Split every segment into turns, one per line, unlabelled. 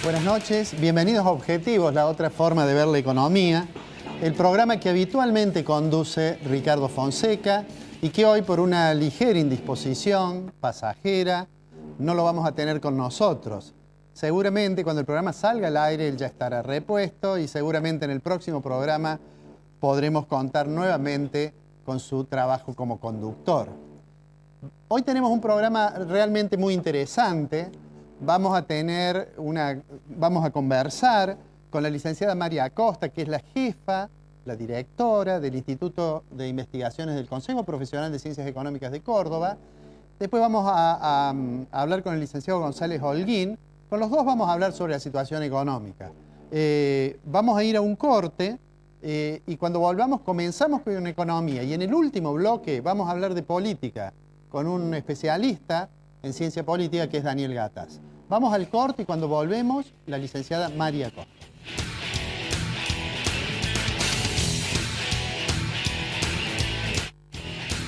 Buenas noches, bienvenidos a Objetivos, la otra forma de ver la economía, el programa que habitualmente conduce Ricardo Fonseca y que hoy por una ligera indisposición pasajera no lo vamos a tener con nosotros. Seguramente cuando el programa salga al aire él ya estará repuesto y seguramente en el próximo programa podremos contar nuevamente con su trabajo como conductor. Hoy tenemos un programa realmente muy interesante. Vamos a conversar con la licenciada María Acosta, que es la jefa, la directora del Instituto de Investigaciones del Consejo Profesional de Ciencias Económicas de Córdoba. Después vamos a hablar con el licenciado González Holguín. Con los dos vamos a hablar sobre la situación económica. Vamos a ir a un corte y cuando volvamos comenzamos con economía. Y en el último bloque vamos a hablar de política con un especialista en ciencia política que es Daniel Gatas. Vamos al corte y cuando volvemos, la licenciada María Acosta.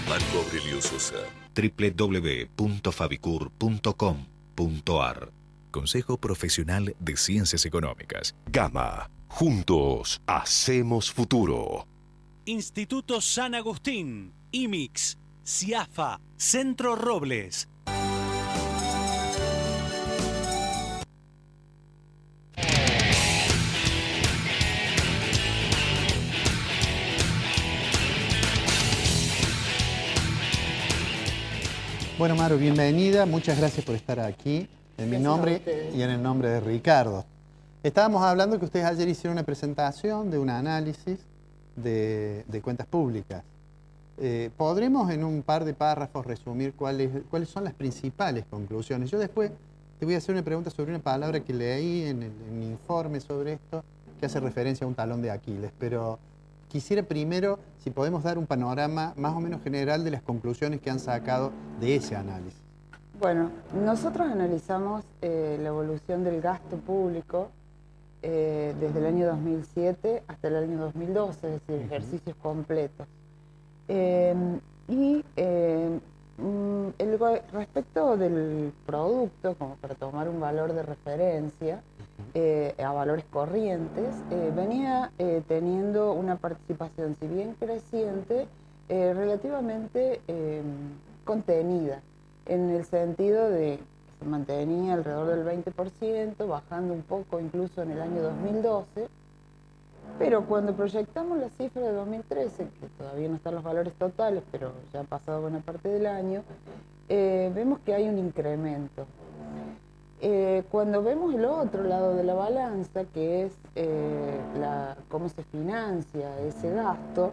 Marco Aurelio Sosa.
www.fabicur.com.ar.
Consejo Profesional de Ciencias Económicas.
Gama. Juntos hacemos futuro.
Instituto San Agustín, IMIX, CIAFA, Centro Robles.
Bueno, Maru, bienvenida. Muchas gracias por estar aquí en mi nombre y en el nombre de Ricardo. Estábamos hablando que ustedes ayer hicieron una presentación de un análisis de cuentas públicas. ¿Podremos en un par de párrafos resumir cuáles son las principales conclusiones? Yo después te voy a hacer una pregunta sobre una palabra que leí en mi informe sobre esto, que hace referencia a un talón de Aquiles, pero quisiera primero, si podemos dar un panorama más o menos general de las conclusiones que han sacado de ese análisis.
Bueno, nosotros analizamos la evolución del gasto público desde el año 2007 hasta el año 2012, es decir, ejercicios completos. Respecto del producto, como para tomar un valor de referencia, a valores corrientes, venía teniendo una participación, si bien creciente, relativamente contenida, en el sentido de que se mantenía alrededor del 20%, bajando un poco incluso en el año 2012, pero cuando proyectamos la cifra de 2013, que todavía no están los valores totales, pero ya ha pasado buena parte del año, vemos que hay un incremento. Cuando vemos el otro lado de la balanza, que es cómo se financia ese gasto,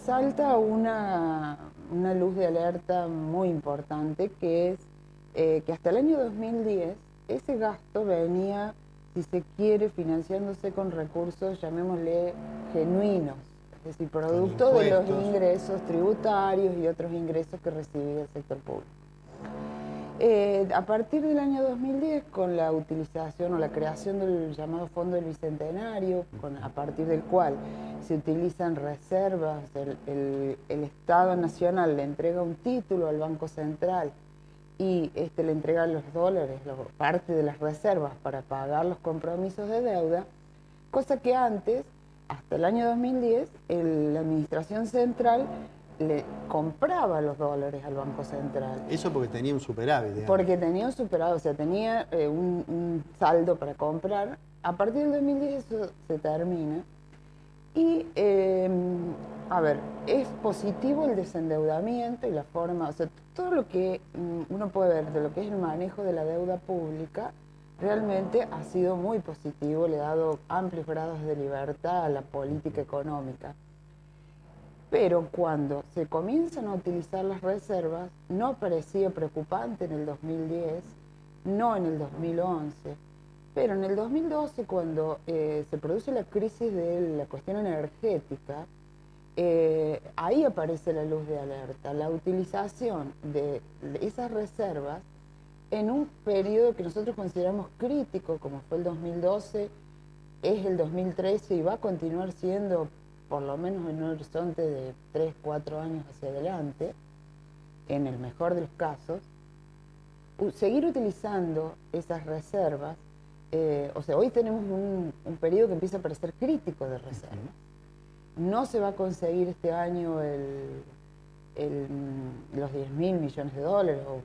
salta una luz de alerta muy importante, que es que hasta el año 2010 ese gasto venía, si se quiere, financiándose con recursos, llamémosle genuinos, es decir, producto de los ingresos tributarios y otros ingresos que recibía el sector público. A partir del año 2010, con la utilización o la creación del llamado Fondo del Bicentenario, a partir del cual se utilizan reservas, el Estado Nacional le entrega un título al Banco Central y le entrega los dólares, parte de las reservas para pagar los compromisos de deuda, cosa que antes, hasta el año 2010, la Administración Central le compraba los dólares al Banco Central.
Eso porque tenía un superávit, digamos.
Porque tenía un superávit, o sea, tenía un saldo para comprar. A partir del 2010 eso se termina. Y, es positivo el desendeudamiento y la forma, o sea, todo lo que uno puede ver de lo que es el manejo de la deuda pública, realmente ha sido muy positivo, le ha dado amplios grados de libertad a la política económica. Pero cuando se comienzan a utilizar las reservas, no parecía preocupante en el 2010, no en el 2011, pero en el 2012, cuando se produce la crisis de la cuestión energética, ahí aparece la luz de alerta, la utilización de esas reservas en un periodo que nosotros consideramos crítico, como fue el 2012, es el 2013 y va a continuar siendo por lo menos en un horizonte de 3, 4 años hacia adelante, en el mejor de los casos, seguir utilizando esas reservas, o sea, hoy tenemos un periodo que empieza a parecer crítico de reservas. No se va a conseguir este año los 10.000 millones de dólares, o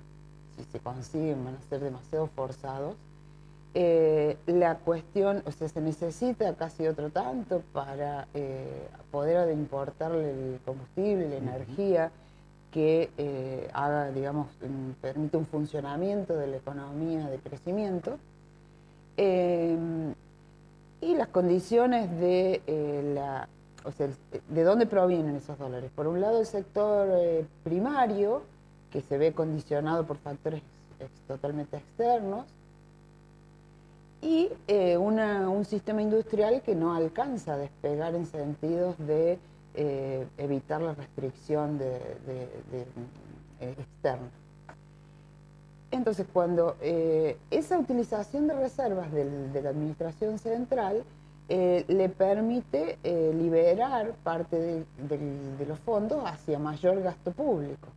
si se consiguen van a ser demasiado forzados. La cuestión, o sea, se necesita casi otro tanto para poder importarle el combustible, la energía, que haga, digamos, permite un funcionamiento de la economía de crecimiento. Y las condiciones de o sea, ¿de dónde provienen esos dólares? Por un lado, el sector primario, que se ve condicionado por factores totalmente externos, y un sistema industrial que no alcanza a despegar en sentidos de evitar la restricción externa. Entonces, cuando esa utilización de reservas de la administración central le permite liberar parte de los fondos hacia mayor gasto público.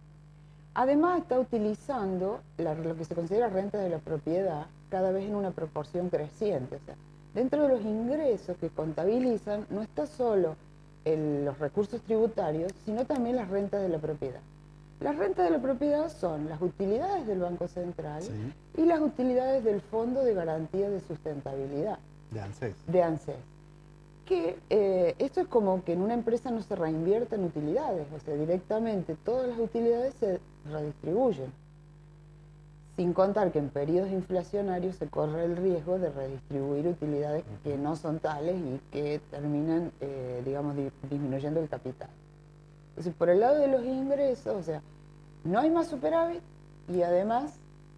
Además, está utilizando lo que se considera renta de la propiedad cada vez en una proporción creciente. O sea, dentro de los ingresos que contabilizan no está solo los recursos tributarios, sino también las rentas de la propiedad. Las rentas de la propiedad son las utilidades del Banco Central y las utilidades del Fondo de Garantía de Sustentabilidad. De ANSES. Que esto es como que en una empresa no se reinvierten utilidades, o sea, directamente todas las utilidades se redistribuyen. Sin contar que en periodos inflacionarios se corre el riesgo de redistribuir utilidades que no son tales y que terminan, digamos, disminuyendo el capital. Entonces, por el lado de los ingresos, o sea, no hay más superávit y además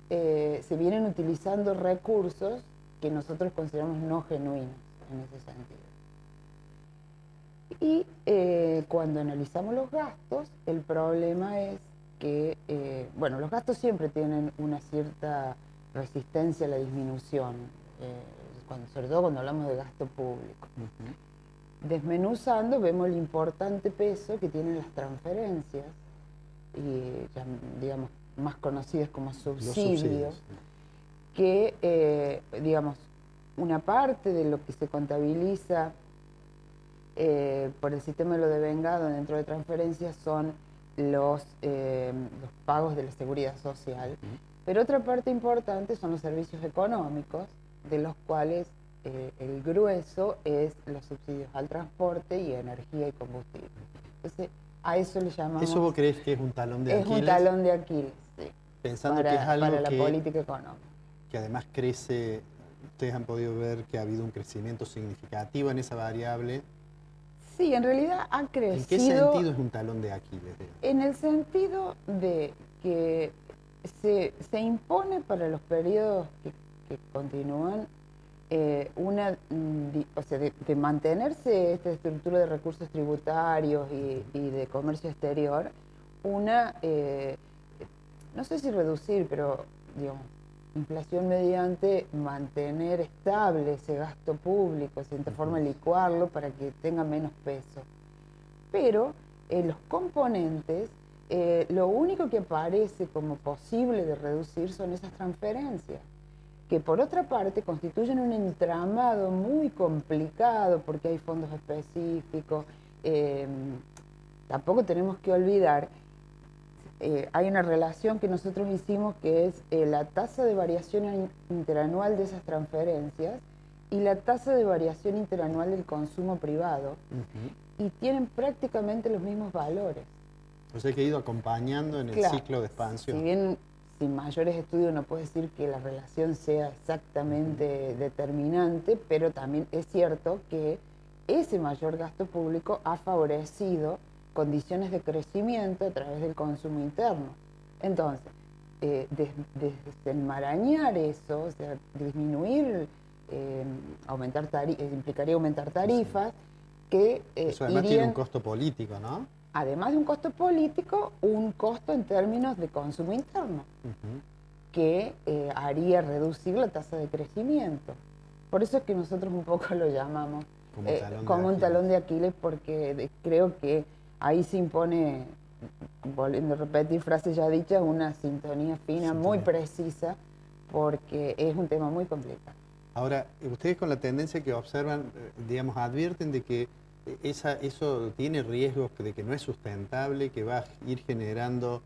se vienen utilizando recursos que nosotros consideramos no genuinos en ese sentido. Y cuando analizamos los gastos, el problema es que, bueno, los gastos siempre tienen una cierta resistencia a la disminución, sobre todo cuando hablamos de gasto público. Desmenuzando, vemos el importante peso que tienen las transferencias, y ya, digamos, más conocidas como subsidios, que, digamos, una parte de lo que se contabiliza por el sistema de lo devengado dentro de transferencias son los pagos de la seguridad social, pero otra parte importante son los servicios económicos, de los cuales el grueso es los subsidios al transporte y energía y combustible. Entonces, a eso le llamamos...
¿Eso vos crees que es un talón de Aquiles?
Es un talón de Aquiles, sí.
Pensando que es algo
para la política económica.
Que además crece, ustedes han podido ver que ha habido un crecimiento significativo en esa variable.
Sí, en realidad ha crecido...
¿En qué sentido es un talón de Aquiles?
En el sentido de que se impone para los periodos que continúan o sea, de mantenerse esta estructura de recursos tributarios y de comercio exterior, no sé si reducir, pero digamos, inflación mediante mantener estable ese gasto público, de cierta forma licuarlo para que tenga menos peso. Pero los componentes, lo único que aparece como posible de reducir son esas transferencias, que por otra parte constituyen un entramado muy complicado porque hay fondos específicos. Tampoco tenemos que olvidar, hay una relación que nosotros hicimos que es la tasa de variación interanual de esas transferencias y la tasa de variación interanual del consumo privado, y tienen prácticamente los mismos valores.
O sea que ha ido acompañando en el ciclo de expansión.
Si bien sin mayores estudios no puedo decir que la relación sea exactamente determinante, pero también es cierto que ese mayor gasto público ha favorecido condiciones de crecimiento a través del consumo interno. Entonces, desenmarañar eso, o sea, disminuir, implicaría aumentar tarifas, que
eso además tiene un costo político, ¿no?
Además de un costo político, un costo en términos de consumo interno, que haría reducir la tasa de crecimiento. Por eso es que nosotros un poco lo llamamos como un talón de Aquiles, porque creo que ahí se impone volviendo a repetir frases ya dichas, una sintonía fina, muy precisa, porque es un tema muy complicado.
Ahora, ustedes con la tendencia que observan, digamos, advierten de que eso tiene riesgos de que no es sustentable, que va a ir generando,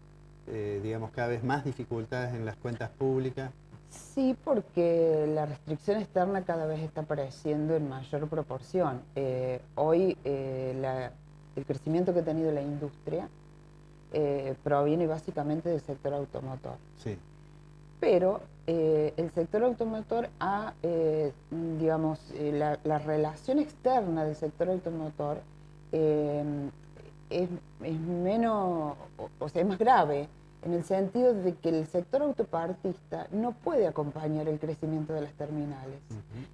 digamos, cada vez más dificultades en las cuentas públicas.
Sí, porque la restricción externa cada vez está apareciendo en mayor proporción. Hoy el crecimiento que ha tenido la industria proviene básicamente del sector automotor.
Sí.
Pero el sector automotor digamos, la relación externa del sector automotor es menos, o sea, es más grave, en el sentido de que el sector autopartista no puede acompañar el crecimiento de las terminales.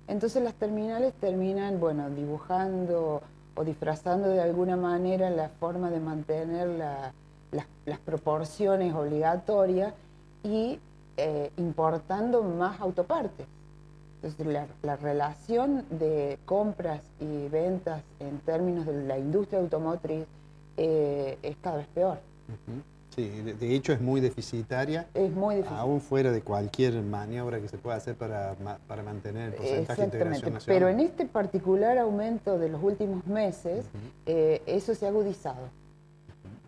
Entonces las terminales terminan, bueno, dibujando o disfrazando de alguna manera la forma de mantener las proporciones obligatorias y importando más autopartes. Entonces la relación de compras y ventas en términos de la industria automotriz es cada vez peor.
Sí, de hecho es muy deficitaria.
Es muy difícil.
Aún fuera de cualquier maniobra que se pueda hacer para mantener el porcentaje de integración nacional.
Pero en este particular aumento de los últimos meses, eso se ha agudizado.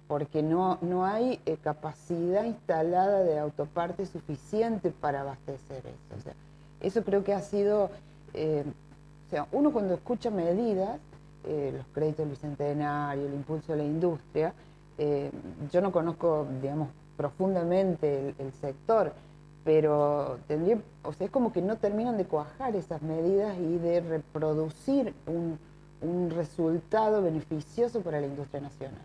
Porque no hay capacidad instalada de autoparte suficiente para abastecer eso. O sea, eso creo que ha sido... o sea, uno cuando escucha medidas, los créditos del Bicentenario, el impulso de la industria, yo no conozco, digamos, profundamente el sector, pero o sea, es como que no terminan de cuajar esas medidas y de reproducir un resultado beneficioso para la industria nacional.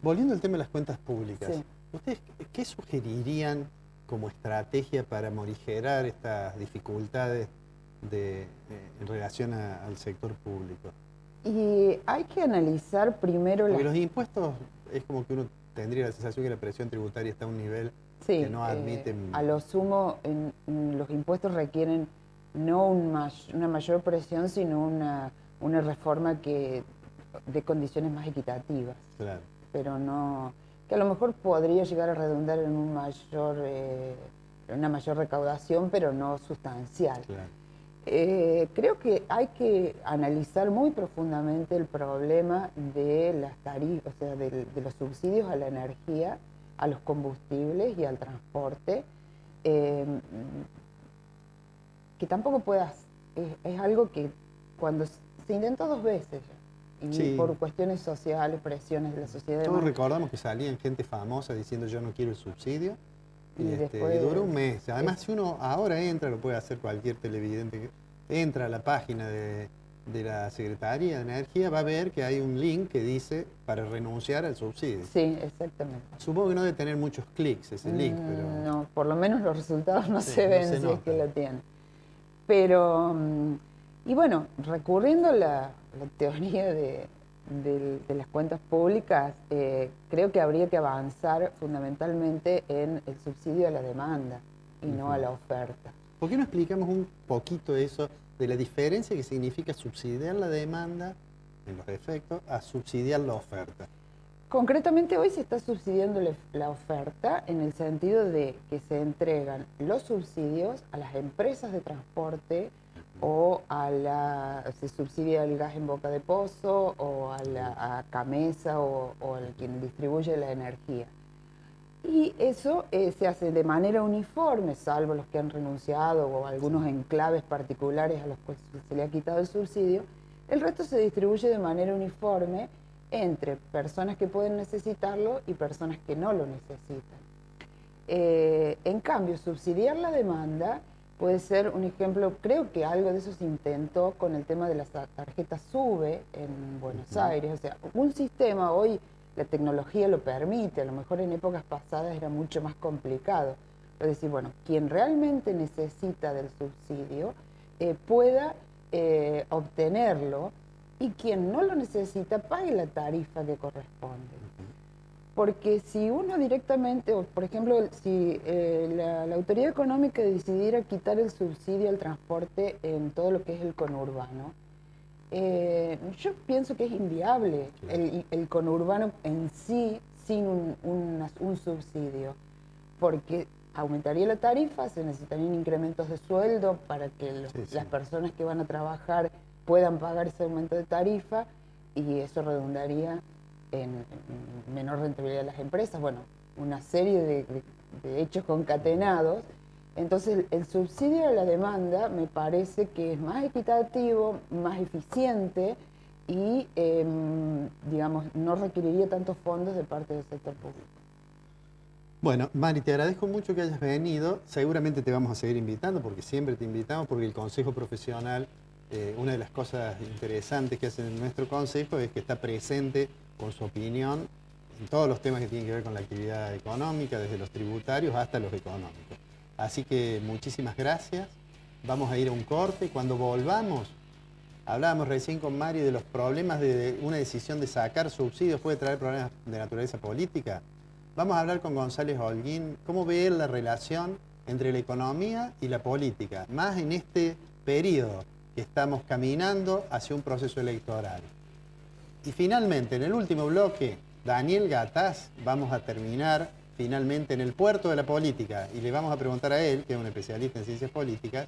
Volviendo al tema de las cuentas públicas,
Sí.
¿ustedes qué sugerirían como estrategia para morigerar estas dificultades en relación al sector público?
Y hay que analizar primero
Porque los impuestos es como que uno tendría la sensación que la presión tributaria está a un nivel que no admite...
a lo sumo, los impuestos requieren no una mayor presión, sino una reforma que dé condiciones más equitativas.
Claro.
Pero no, que a lo mejor podría llegar a redundar en una mayor recaudación, pero no sustancial.
Claro.
Creo que hay que analizar muy profundamente el problema de las tarifas, o sea, de los subsidios a la energía, a los combustibles y al transporte, que tampoco es algo que cuando se intentó 2 veces ya, y
Sí.
por cuestiones sociales, presiones de la sociedad.
Todos recordamos que salían gente famosa diciendo yo no quiero el subsidio.
Y
Y
después-
duró un mes. Además, si uno ahora entra, lo puede hacer cualquier televidente, entra a la página de la Secretaría de Energía, va a ver que hay un link que dice para renunciar al subsidio.
Sí, exactamente.
Supongo que no debe tener muchos clics ese link, pero...
No, por lo menos los resultados no
Sí,
se
no
ven
se
si
nota.
es que lo tienen. Pero, y bueno, recurriendo a la teoría de las cuentas públicas, creo que habría que avanzar fundamentalmente en el subsidio a la demanda y no a la oferta.
¿Por qué no explicamos un poquito eso de la diferencia que significa subsidiar la demanda, en los efectos, a subsidiar la oferta?
Concretamente hoy se está subsidiando la oferta en el sentido de que se entregan los subsidios a las empresas de transporte o se subsidia el gas en boca de pozo o a Camesa o al quien distribuye la energía. Y eso se hace de manera uniforme, salvo los que han renunciado o algunos enclaves particulares a los cuales se le ha quitado el subsidio. El resto se distribuye de manera uniforme entre personas que pueden necesitarlo y personas que no lo necesitan. En cambio, subsidiar la demanda puede ser un ejemplo, creo que algo de eso se intentó con el tema de las tarjetas SUBE en Buenos Aires. O sea, un sistema, hoy la tecnología lo permite, a lo mejor en épocas pasadas era mucho más complicado. Es decir, bueno, quien realmente necesita del subsidio pueda obtenerlo y quien no lo necesita pague la tarifa que corresponde. Porque si uno directamente, o por ejemplo, si la autoridad económica decidiera quitar el subsidio al transporte en todo lo que es el conurbano, yo pienso que es inviable. El conurbano en sí sin un subsidio, porque aumentaría la tarifa, se necesitarían incrementos de sueldo para que las personas que van a trabajar puedan pagar ese aumento de tarifa, y eso redundaría en menor rentabilidad de las empresas. Bueno, una serie de hechos concatenados. Entonces, el subsidio a la demanda me parece que es más equitativo, más eficiente y, digamos, no requeriría tantos fondos de parte del sector público.
Bueno, Mari, te agradezco mucho que hayas venido. Seguramente te vamos a seguir invitando, porque siempre te invitamos, porque el Consejo Profesional, una de las cosas interesantes que hacen en nuestro Consejo es que está presente con su opinión en todos los temas que tienen que ver con la actividad económica, desde los tributarios hasta los económicos. Así que muchísimas gracias. Vamos a ir a un corte. Cuando volvamos, hablábamos recién con Mari de los problemas de una decisión de sacar subsidios, puede traer problemas de naturaleza política. Vamos a hablar con González Holguín, cómo ve él la relación entre la economía y la política, más en este periodo que estamos caminando hacia un proceso electoral. Y finalmente, en el último bloque, Daniel Gataz, vamos a terminar finalmente en el puerto de la política, y le vamos a preguntar a él, que es un especialista en ciencias políticas,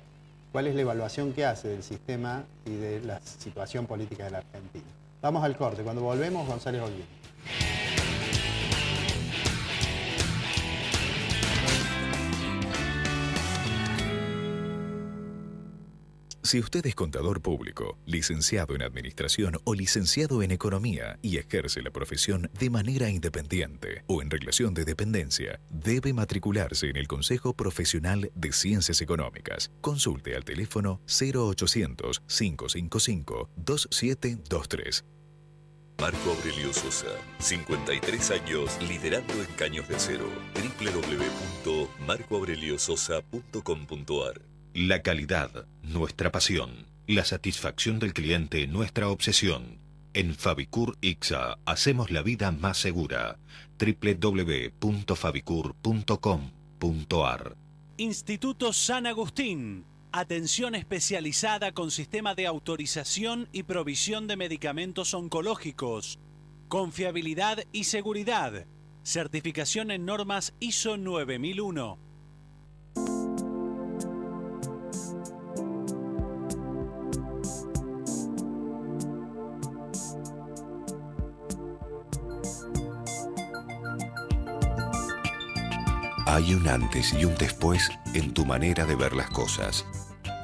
cuál es la evaluación que hace del sistema y de la situación política de la Argentina. Vamos al corte. Cuando volvemos, González Holguín.
Si usted es contador público, licenciado en Administración o licenciado en Economía y ejerce la profesión de manera independiente o en relación de dependencia, debe matricularse en el Consejo Profesional de Ciencias Económicas. Consulte al teléfono 0800-555-2723.
Marco Aurelio Sosa, 53 años liderando en caños de acero. www.marcoaureliososa.com.ar. La calidad, nuestra pasión. La satisfacción del cliente, nuestra obsesión. En Fabicur Ixa hacemos la vida más segura. www.fabicur.com.ar.
Instituto San Agustín. Atención especializada con sistema de autorización y provisión de medicamentos oncológicos. Confiabilidad y seguridad. Certificación en normas ISO 9001.
Hay un antes y un después en tu manera de ver las cosas.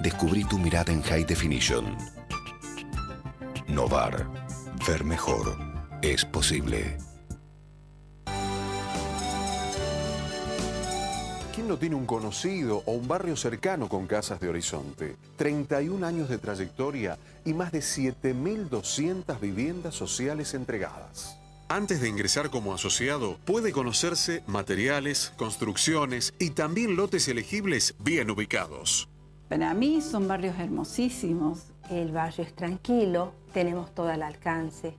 Descubrí tu mirada en High Definition. Novar. Ver mejor. Es posible.
¿Quién no tiene un conocido o un barrio cercano con Casas de Horizonte? 31 años de trayectoria y más de 7.200 viviendas sociales entregadas. Antes de ingresar como asociado, puede conocerse materiales, construcciones y también lotes elegibles bien ubicados.
Para mí son barrios hermosísimos. El barrio es tranquilo, tenemos todo al alcance.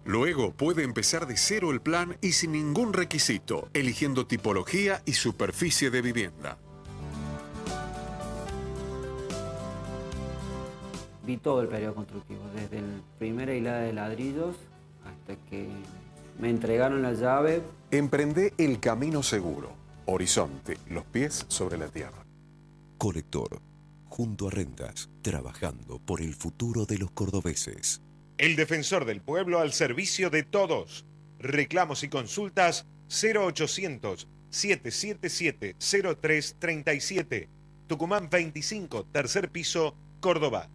Luego puede empezar de cero el plan y sin ningún requisito, eligiendo tipología y superficie de vivienda.
Vi todo el periodo constructivo, desde la primera hilada de ladrillos hasta que me entregaron la llave.
Emprende el camino seguro. Horizonte, los pies sobre la tierra.
Colector. Junto a Rentas, trabajando por el futuro de los cordobeses.
El defensor del pueblo al servicio de todos. Reclamos y consultas 0800-777-0337. Tucumán 25, tercer piso, Córdoba.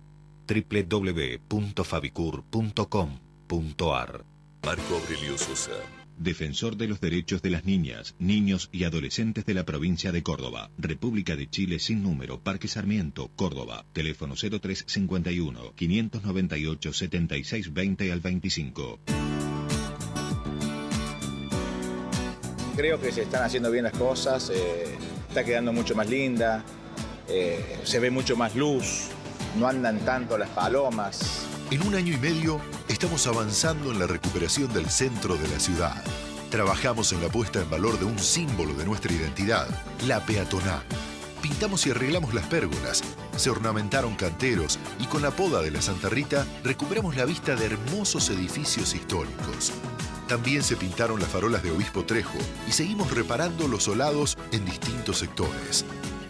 www.fabicur.com.ar. Marco Aurelio Sosa, defensor de los derechos de las niñas, niños y adolescentes de la provincia de Córdoba, República de Chile sin número, Parque Sarmiento, Córdoba. Teléfono 0351 598 7620 al 25.
Creo que se están haciendo bien las cosas, está quedando mucho más linda, se ve mucho más luz, no andan tanto las palomas.
En 1 año y medio estamos avanzando en la recuperación del centro de la ciudad. Trabajamos en la puesta en valor de un símbolo de nuestra identidad, la peatonal. Pintamos y arreglamos las pérgolas, se ornamentaron canteros y con la poda de la Santa Rita recuperamos la vista de hermosos edificios históricos. También se pintaron las farolas de Obispo Trejo y seguimos reparando los solados en distintos sectores.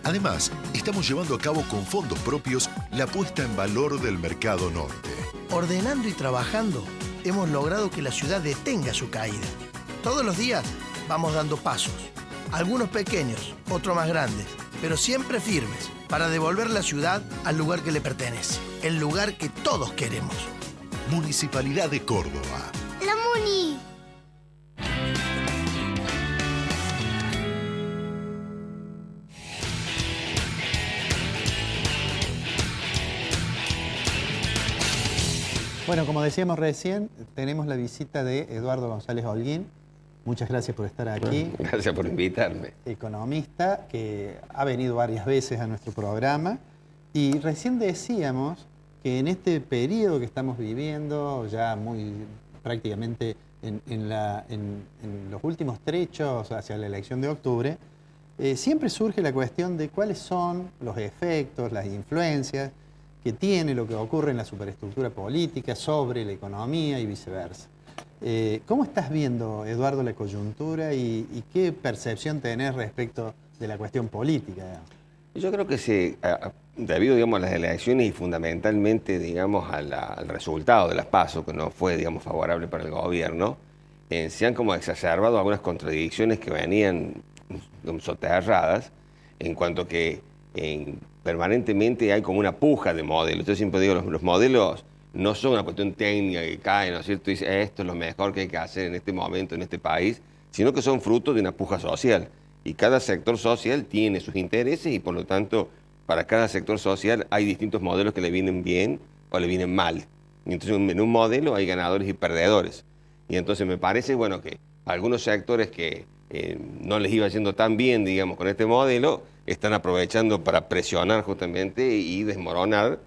Además, estamos llevando a cabo con fondos propios la puesta en valor del Mercado Norte.
Ordenando y trabajando, hemos logrado que la ciudad detenga su caída. Todos los días vamos dando pasos, algunos pequeños, otros más grandes, pero siempre firmes, para devolver la ciudad al lugar que le pertenece, el lugar que todos queremos.
Municipalidad de Córdoba.
¡La Muni!
Bueno, como decíamos recién, tenemos la visita de Eduardo González Holguín. Muchas gracias por estar aquí.
Gracias por invitarme.
Economista que ha venido varias veces a nuestro programa. Y recién decíamos que en este periodo que estamos viviendo, ya muy prácticamente en los últimos trechos hacia la elección de octubre, siempre surge la cuestión de cuáles son los efectos, las influencias que tiene lo que ocurre en la superestructura política sobre la economía y viceversa. ¿Cómo estás viendo, Eduardo, la coyuntura y qué percepción tenés respecto de la cuestión política?
Yo creo que debido, digamos, a las elecciones y fundamentalmente, digamos, al resultado de las PASO, que no fue, digamos, favorable para el gobierno, se han como exacerbado algunas contradicciones que venían soterradas en cuanto que permanentemente hay como una puja de modelos. Yo siempre digo, los modelos no son una cuestión técnica que cae, ¿no es cierto? Dice, esto es lo mejor que hay que hacer en este momento, en este país, sino que son fruto de una puja social. Y cada sector social tiene sus intereses y por lo tanto para cada sector social hay distintos modelos que le vienen bien o le vienen mal. Y entonces en un modelo hay ganadores y perdedores. Y entonces me parece, bueno, que algunos sectores que no les iba yendo tan bien, digamos, con este modelo, están aprovechando para presionar justamente y desmoronar.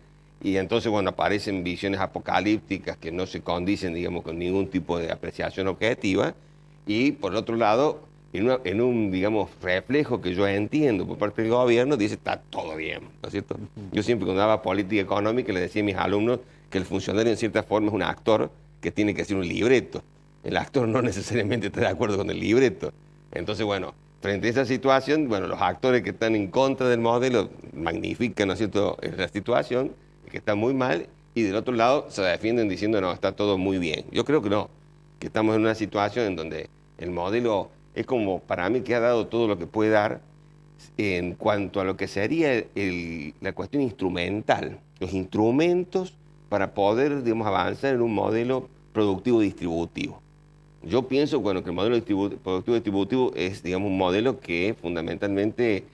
Y entonces, bueno, aparecen visiones apocalípticas que no se condicen, digamos, con ningún tipo de apreciación objetiva. Y por otro lado, en un, digamos, reflejo que yo entiendo por parte del gobierno, dice, está todo bien, ¿no es cierto? Yo siempre cuando daba política económica le decía a mis alumnos que el funcionario en cierta forma es un actor que tiene que hacer un libreto. El actor no necesariamente está de acuerdo con el libreto. Entonces, bueno, frente a esa situación, bueno, los actores que están en contra del modelo magnifican, ¿no es cierto?, la situación, que está muy mal, y del otro lado se defienden diciendo, no, está todo muy bien. Yo creo que no, que estamos en una situación en donde el modelo es como, para mí, que ha dado todo lo que puede dar en cuanto a lo que sería la cuestión instrumental, los instrumentos para poder, digamos, avanzar en un modelo productivo distributivo. Yo pienso, bueno, que el modelo productivo distributivo es, digamos, un modelo que fundamentalmente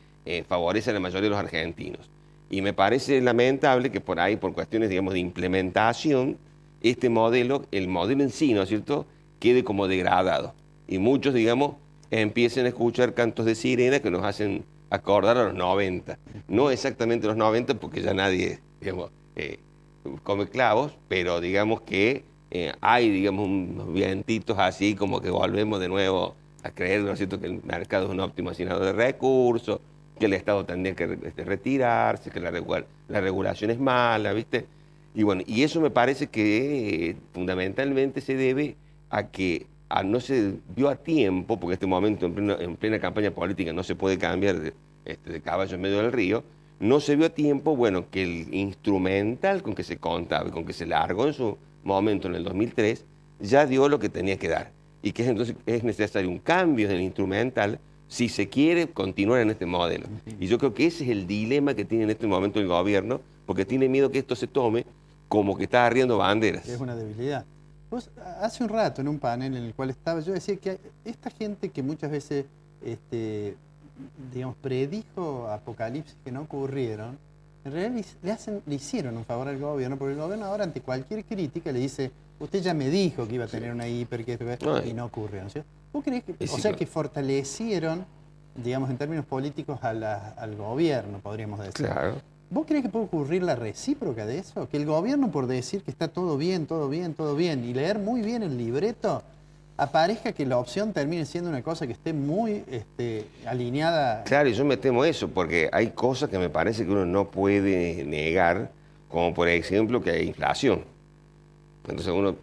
favorece a la mayoría de los argentinos. Y me parece lamentable que por ahí, por cuestiones, digamos, de implementación, este modelo, el modelo en sí, ¿no es cierto?, quede como degradado. Y muchos, digamos, empiecen a escuchar cantos de sirena que nos hacen acordar a los 90. No exactamente los 90, porque ya nadie, digamos, come clavos, pero digamos que hay, digamos, unos vientitos así como que volvemos de nuevo a creer, ¿no es cierto?, que el mercado es un óptimo asignador de recursos, que el Estado tendría que retirarse, que la regulación es mala, ¿viste? Y bueno, y eso me parece que fundamentalmente se debe a que no se dio a tiempo, porque en este momento en plena campaña política no se puede cambiar de caballo en medio del río, no se vio a tiempo, bueno, que el instrumental con que se contaba y con que se largó en su momento en el 2003, ya dio lo que tenía que dar. Y que entonces es necesario un cambio en el instrumental si se quiere continuar en este modelo. Y yo creo que ese es el dilema que tiene en este momento el gobierno, porque tiene miedo que esto se tome como que está arriendo banderas.
Es una debilidad. Vos, hace un rato en un panel en el cual estaba, yo decía que esta gente que muchas veces, digamos, predijo apocalipsis que no ocurrieron, en realidad le hicieron un favor al gobierno, porque el gobierno ahora ante cualquier crítica le dice, usted ya me dijo que iba a tener una hiper, y no ocurrió, ¿no es cierto? ¿Vos creés que, o sea, que fortalecieron, digamos, en términos políticos al gobierno, podríamos decir?
Claro.
¿Vos creés que puede ocurrir la recíproca de eso? Que el gobierno, por decir que está todo bien, todo bien, todo bien, y leer muy bien el libreto, aparezca que la opción termine siendo una cosa que esté muy alineada.
Claro, y yo me temo eso, porque hay cosas que me parece que uno no puede negar, como por ejemplo que hay inflación. Entonces uno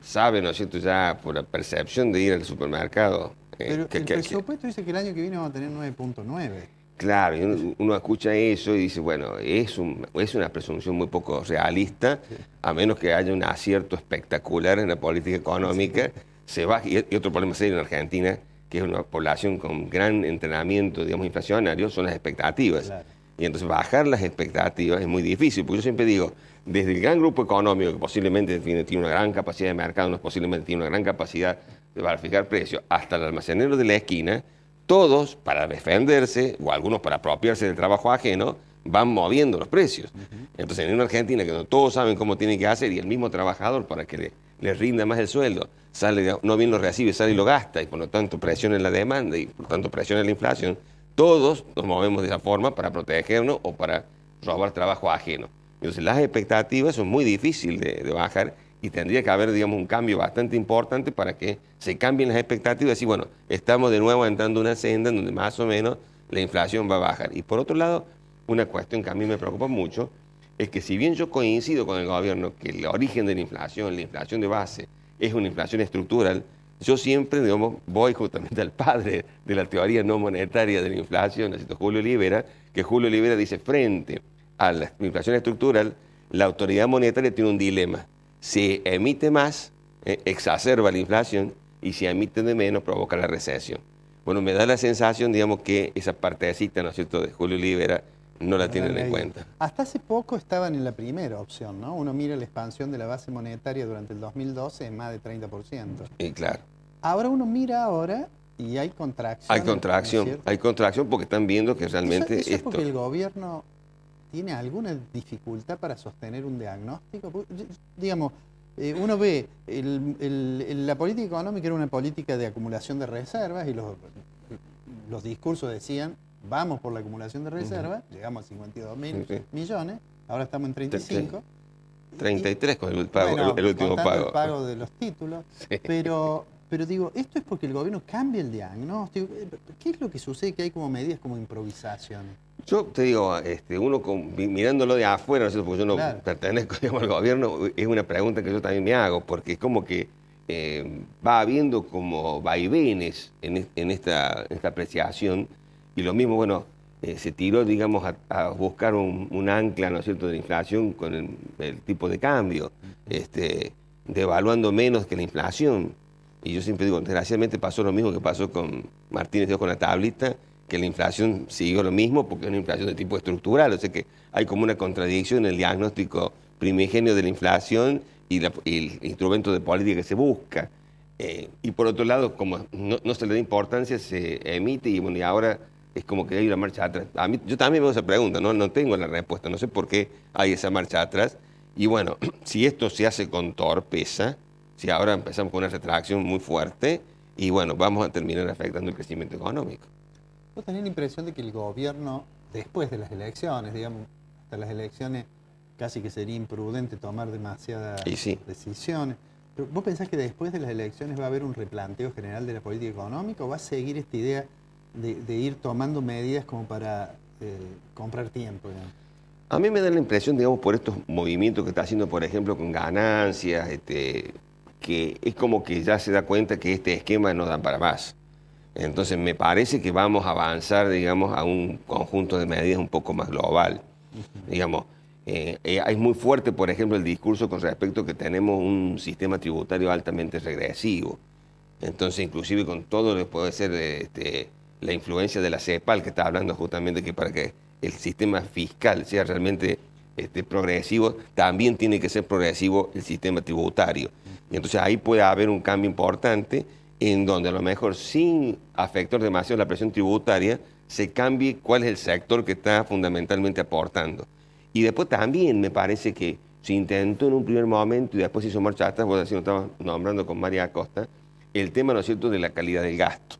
sabe, ¿no es cierto?, ya por la percepción de ir al supermercado.
Pero el presupuesto dice que el año que viene vamos a tener 9.9.
Claro, y uno escucha eso y dice, bueno, es una presunción muy poco realista, a menos que haya un acierto espectacular en la política económica. Se baja, y otro problema serio en Argentina, que es una población con gran entrenamiento, digamos, inflacionario, son las expectativas. Claro. Y entonces bajar las expectativas es muy difícil, porque yo siempre digo, desde el gran grupo económico, que posiblemente tiene una gran capacidad de mercado, posiblemente tiene una gran capacidad de fijar precios, hasta el almacenero de la esquina, todos, para defenderse, o algunos para apropiarse del trabajo ajeno, van moviendo los precios. Entonces, en una Argentina que no todos saben cómo tienen que hacer, y el mismo trabajador, para que le rinda más el sueldo, no bien lo recibe, sale y lo gasta, y por lo tanto presiona en la demanda, y por lo tanto presiona en la inflación, todos nos movemos de esa forma para protegernos o para robar trabajo ajeno. Entonces, las expectativas son muy difíciles de bajar, y tendría que haber, digamos, un cambio bastante importante para que se cambien las expectativas y, bueno, estamos de nuevo entrando en una senda en donde más o menos la inflación va a bajar. Y por otro lado, una cuestión que a mí me preocupa mucho es que si bien yo coincido con el gobierno que el origen de la inflación de base, es una inflación estructural, yo siempre, digamos, voy justamente al padre de la teoría no monetaria de la inflación, Julio Olivera, que Julio Olivera dice, frente a la inflación estructural, la autoridad monetaria tiene un dilema. Si emite más, exacerba la inflación, y si emite de menos, provoca la recesión. Bueno, me da la sensación, digamos, que esa partecita, ¿no es cierto?, de Julio Olivera no la tienen en cuenta.
Hasta hace poco estaban en la primera opción, ¿no? Uno mira la expansión de la base monetaria durante el 2012 en más de 30%.
Y claro.
Ahora uno mira ahora y hay contracción.
Hay contracción porque están viendo que realmente
¿Eso es porque el gobierno tiene alguna dificultad para sostener un diagnóstico? Digamos, uno ve, la política económica era una política de acumulación de reservas y los discursos decían, vamos por la acumulación de reservas, llegamos a 52.000 millones, ahora estamos en 35.
33 con el pago, bueno, el último pago.
El pago de los títulos, sí. Pero digo, esto es porque el gobierno cambia el diagnóstico. ¿Qué es lo que sucede? Que hay como medidas como improvisación.
Yo te digo, uno mirándolo de afuera, ¿no? Porque yo no pertenezco, digamos, al gobierno, es una pregunta que yo también me hago, porque es como que va habiendo como vaivenes en esta apreciación, y lo mismo, bueno, se tiró, digamos, a buscar un ancla, ¿no es cierto?, de la inflación con el tipo de cambio, devaluando menos que la inflación. Y yo siempre digo, desgraciadamente pasó lo mismo que pasó con Martínez Dios con la tablita, que la inflación siguió lo mismo porque es una inflación de tipo estructural. O sea que hay como una contradicción en el diagnóstico primigenio de la inflación y el instrumento de política que se busca. Y por otro lado, como no se le da importancia, se emite y, bueno, y ahora es como que hay una marcha atrás. A mí, yo también me hago esa pregunta, no tengo la respuesta, no sé por qué hay esa marcha atrás. Y bueno, si esto se hace con torpeza, si ahora empezamos con una retracción muy fuerte, y bueno, vamos a terminar afectando el crecimiento económico.
¿Vos tenés la impresión de que el gobierno, después de las elecciones, digamos, hasta las elecciones, casi que sería imprudente tomar demasiadas decisiones? Pero ¿vos pensás que después de las elecciones va a haber un replanteo general de la política económica o va a seguir esta idea de ir tomando medidas como para comprar tiempo, digamos?
A mí me da la impresión, digamos, por estos movimientos que está haciendo, por ejemplo, con ganancias, que es como que ya se da cuenta que este esquema no da para más. Entonces me parece que vamos a avanzar, digamos, a un conjunto de medidas un poco más global. Digamos, es muy fuerte, por ejemplo, el discurso con respecto a que tenemos un sistema tributario altamente regresivo. Entonces, inclusive con todo lo que puede ser la influencia de la CEPAL, que está hablando justamente que para que el sistema fiscal sea realmente progresivo, también tiene que ser progresivo el sistema tributario. Y entonces ahí puede haber un cambio importante en donde a lo mejor sin afectar demasiado la presión tributaria, se cambie cuál es el sector que está fundamentalmente aportando. Y después también me parece que se intentó en un primer momento y después se hizo marcha atrás, vos así lo estabas nombrando con María Acosta, el tema, ¿no es cierto?, de la calidad del gasto.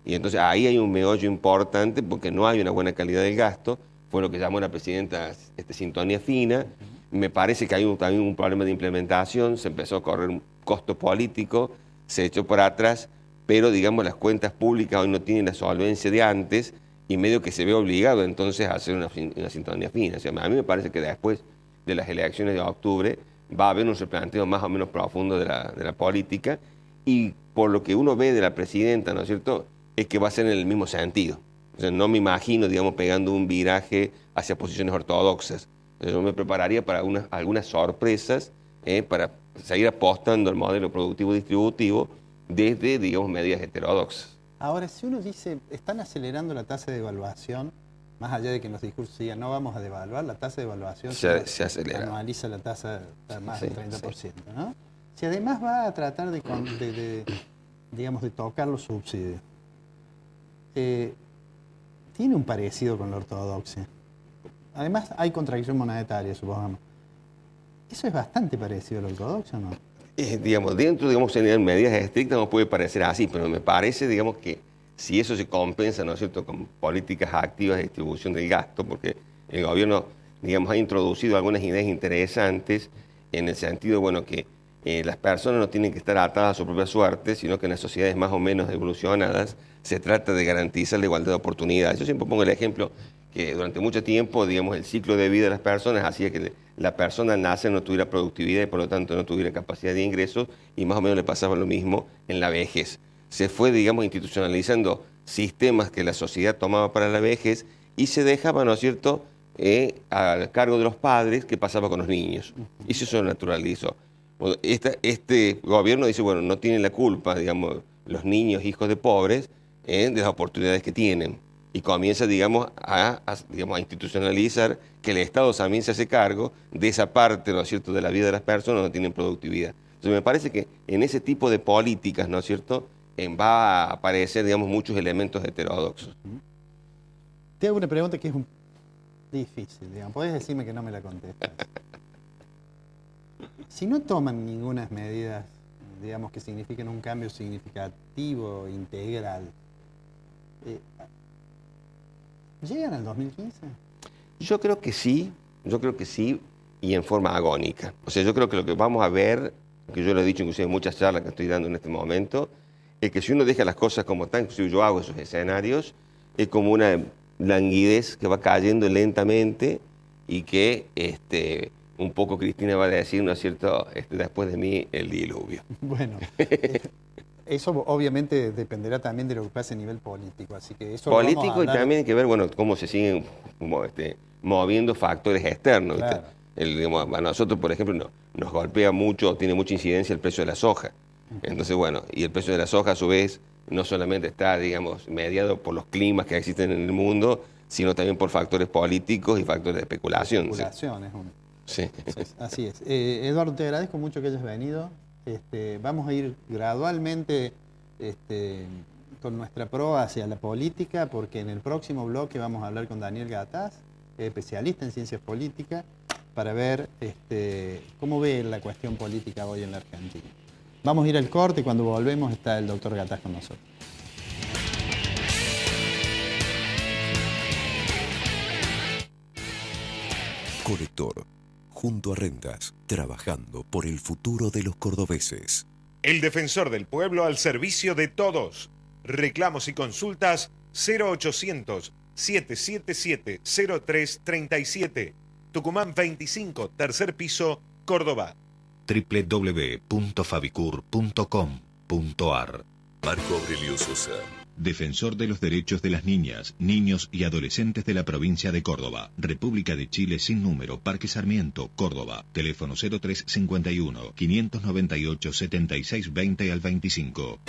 Y entonces ahí hay un meollo importante porque no hay una buena calidad del gasto, fue lo que llamó la presidenta sintonía fina. Me parece que hay también un problema de implementación, se empezó a correr un costo político, se echó por atrás, pero digamos las cuentas públicas hoy no tienen la solvencia de antes y medio que se ve obligado entonces a hacer una sintonía fina. O sea, a mí me parece que después de las elecciones de octubre va a haber un replanteo más o menos profundo de la política, y por lo que uno ve de la presidenta, ¿no es cierto?, es que va a ser en el mismo sentido. O sea, no me imagino, digamos, pegando un viraje hacia posiciones ortodoxas. Yo me prepararía para algunas sorpresas para seguir apostando al modelo productivo-distributivo desde, digamos, medidas heterodoxas.
Ahora, si uno dice, están acelerando la tasa de devaluación, más allá de que en los discursos digan no vamos a devaluar, la tasa de devaluación
se acelera.
Anualiza la tasa a más del 30%, ¿no? Si además va a tratar digamos, de tocar los subsidios, tiene un parecido con la ortodoxia. Además, hay contradicción monetaria, supongamos. Eso es bastante parecido a la ortodoxia, ¿no?
Digamos, dentro, digamos, en medidas estrictas no puede parecer así, pero me parece, digamos, que si eso se compensa, ¿no es cierto?, con políticas activas de distribución del gasto, porque el gobierno, digamos, ha introducido algunas ideas interesantes en el sentido, bueno, que las personas no tienen que estar atadas a su propia suerte, sino que en las sociedades más o menos evolucionadas se trata de garantizar la igualdad de oportunidades. Yo siempre pongo el ejemplo que durante mucho tiempo, digamos, el ciclo de vida de las personas hacía que la persona al nacer no tuviera productividad y por lo tanto no tuviera capacidad de ingresos, y más o menos le pasaba lo mismo en la vejez. Se fue, digamos, institucionalizando sistemas que la sociedad tomaba para la vejez y se dejaba, ¿no es cierto?, al cargo de los padres qué pasaba con los niños. Y eso se naturalizó. Este gobierno dice, bueno, no tienen la culpa, digamos, los niños, hijos de pobres, de las oportunidades que tienen. Y comienza, digamos, a institucionalizar que el Estado también se hace cargo de esa parte, ¿no es cierto?, de la vida de las personas que no tienen productividad. Entonces me parece que en ese tipo de políticas, ¿no es cierto?, va a aparecer, digamos, muchos elementos heterodoxos.
Te hago una pregunta que es difícil, digamos. Podés decirme que no me la contestas. Si no toman ninguna medidas, digamos, que signifiquen un cambio significativo, integral, ¿llegan al 2015?
Yo creo que sí, y en forma agónica. O sea, yo creo que lo que vamos a ver, que yo lo he dicho inclusive en muchas charlas que estoy dando en este momento, es que si uno deja las cosas como están, inclusive yo hago esos escenarios, es como una languidez que va cayendo lentamente y que un poco Cristina va a decir, ¿no es cierto?, después de mí el diluvio.
Bueno, eso obviamente dependerá también de lo que pase a nivel político, así que eso
político, y también hay que ver, bueno, cómo se siguen moviendo factores externos.
Claro.
Digamos, a nosotros, por ejemplo, nos golpea mucho, tiene mucha incidencia el precio de la soja. Entonces, bueno, y el precio de la soja a su vez no solamente está, digamos, mediado por los climas que existen en el mundo, sino también por factores políticos y factores de especulación.
Especulación es uno.
Sí.
Así es. Eduardo, te agradezco mucho que hayas venido. Vamos a ir gradualmente con nuestra proa hacia la política, porque en el próximo bloque vamos a hablar con Daniel Gataz, especialista en ciencias políticas, para ver cómo ve la cuestión política hoy en la Argentina. Vamos a ir al corte y cuando volvemos está el doctor Gataz con nosotros.
Colector, junto a Rentas, trabajando por el futuro de los cordobeses.
El defensor del pueblo al servicio de todos. Reclamos y consultas 0800-777-0337. Tucumán 25, tercer piso, Córdoba.
www.fabicur.com.ar.
Marco Aurelio Sosa.
Defensor de los derechos de las niñas, niños y adolescentes de la provincia de Córdoba. República de Chile sin número, Parque Sarmiento, Córdoba. Teléfono 0351-598-7620 al 25.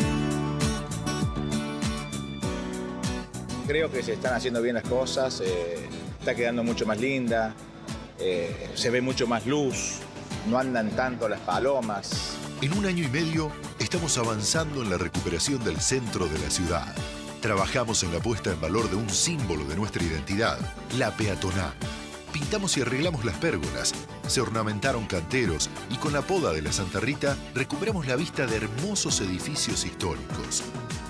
Creo que se están haciendo bien las cosas, está quedando mucho más linda, se ve mucho más luz, no andan tanto las palomas.
En 1 año y medio estamos avanzando en la recuperación del centro de la ciudad. Trabajamos en la puesta en valor de un símbolo de nuestra identidad, la peatonal. Pintamos y arreglamos las pérgolas, se ornamentaron canteros y con la poda de la Santa Rita recuperamos la vista de hermosos edificios históricos.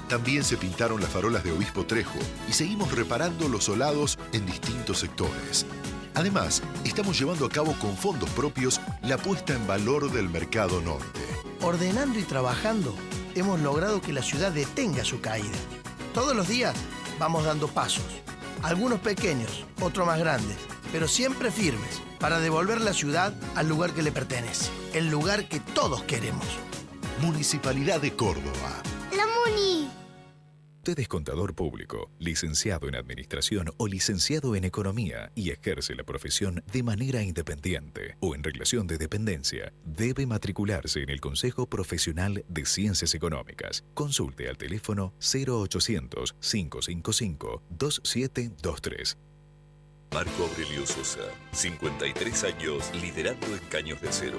También se pintaron las farolas de Obispo Trejo y seguimos reparando los solados en distintos sectores. Además, estamos llevando a cabo con fondos propios la puesta en valor del Mercado Norte.
Ordenando y trabajando, hemos logrado que la ciudad detenga su caída. Todos los días vamos dando pasos, algunos pequeños, otros más grandes, pero siempre firmes, para devolver la ciudad al lugar que le pertenece, el lugar que todos queremos.
Municipalidad de Córdoba.
¡La Muni!
Usted es contador público, licenciado en Administración o licenciado en Economía y ejerce la profesión de manera independiente o en relación de dependencia, debe matricularse en el Consejo Profesional de Ciencias Económicas. Consulte al teléfono 0800-555-2723.
Marco Aurelio Sosa, 53 años liderando en Caños de Acero.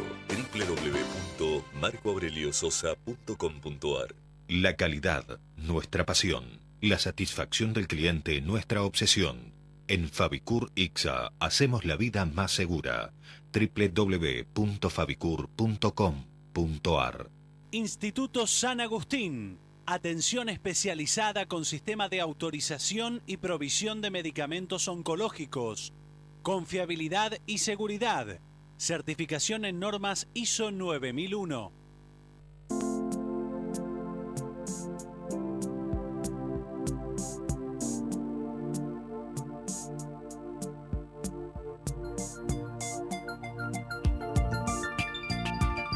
www.marcoaureliososa.com.ar.
La calidad, nuestra pasión. La satisfacción del cliente, nuestra obsesión. En Fabicur Ixa hacemos la vida más segura. www.fabicur.com.ar.
Instituto San Agustín. Atención especializada con sistema de autorización y provisión de medicamentos oncológicos. Confiabilidad y seguridad. Certificación en normas ISO 9001.